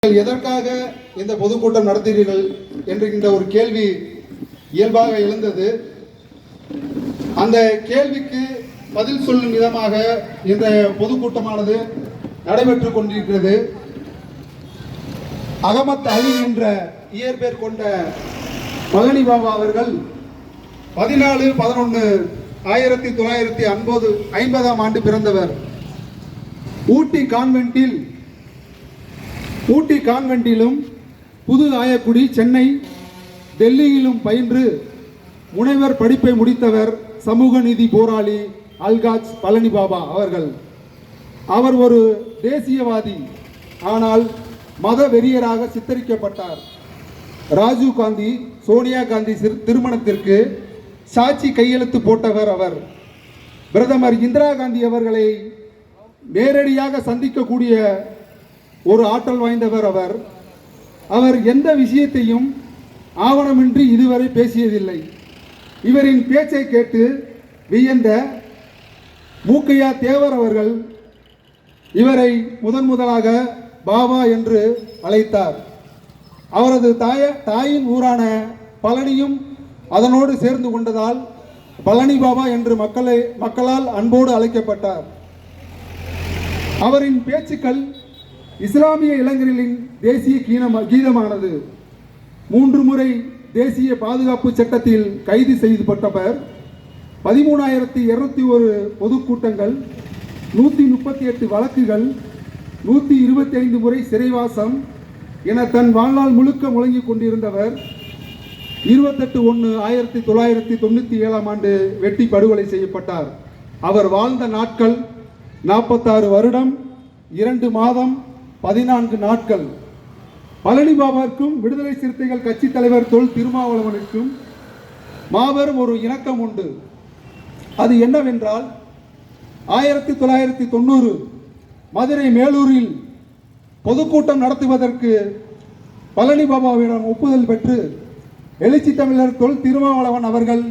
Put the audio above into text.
எதற்காக இந்த பொதுக்கூட்டம் நடத்துகிறீர்கள் என்கின்ற ஒரு கேள்வி இயல்பாக எழுந்தது. அந்த கேள்விக்கு பதில் சொல்லும் விதமாக இந்த பொதுக்கூட்டமானது நடைபெற்றுக் கொண்டிருக்கிறது. அகமத் அலி என்ற இயற்பெயர் கொண்ட பழனி பாபா அவர்கள் 14/11/1950 ஆண்டு பிறந்தவர். ஊட்டி கான்வென்ட்டிலும் புது ஆயக்குடி, சென்னை, டெல்லியிலும் பயின்று முனைவர் படிப்பை முடித்தவர் சமூக நீதி போராளி அல்காஜ் பழனி பாபா அவர்கள். அவர் ஒரு தேசியவாதி, ஆனால் மத வெறியராக சித்தரிக்கப்பட்டார். ராஜீவ் காந்தி, சோனியா காந்தி திருமணத்திற்கு சாட்சி கையெழுத்து போட்டவர் அவர். பிரதமர் இந்திரா காந்தி அவர்களை நேரடியாக சந்திக்கக்கூடிய ஒரு ஆற்றல் வாய்ந்தவர் அவர். அவர் எந்த விஷயத்தையும் ஆவணமின்றி இதுவரை பேசியதில்லை. இவரின் பேச்சை கேட்டு வியந்த மூக்கையா தேவர் அவர்கள் இவரை முதலாக பாபா என்று அழைத்தார். அவரது தாயின் ஊரான பழனியும் அதனோடு சேர்ந்து கொண்டதால் பழனி பாபா என்று மக்களால் அன்போடு அழைக்கப்பட்டார். அவரின் பேச்சுக்கள் இஸ்லாமிய இளைஞர்களின் தேசிய கீதமானது. 3 முறை தேசிய பாதுகாப்பு சட்டத்தில் கைது செய்யப்பட்டவர். 13,201 பொதுக்கூட்டங்கள், 138 வழக்குகள், 125 முறை சிறைவாசம் என தன் வாழ்நாள் முழுக்க முழங்கிக் கொண்டிருந்தவர் 28/1/1997 ஆண்டு வெட்டி படுகொலை செய்யப்பட்டார். அவர் வாழ்ந்த நாட்கள் 46 வருடம் 2 மாதம் 14 நாட்கள். பழனி பாபாவுக்கும் விடுதலை சிறுத்தைகள் கட்சி தலைவர் தொல் திருமாவளவனுக்கும் மாபெரும் ஒரு இணக்கம் உண்டு. அது என்னவென்றால் 1990 மதுரை மேலூரில் பொதுக்கூட்டம் நடத்துவதற்கு பழனி பாபாவிடம் ஒப்புதல் பெற்று எழுச்சி தமிழர் தொல் திருமாவளவன் அவர்கள்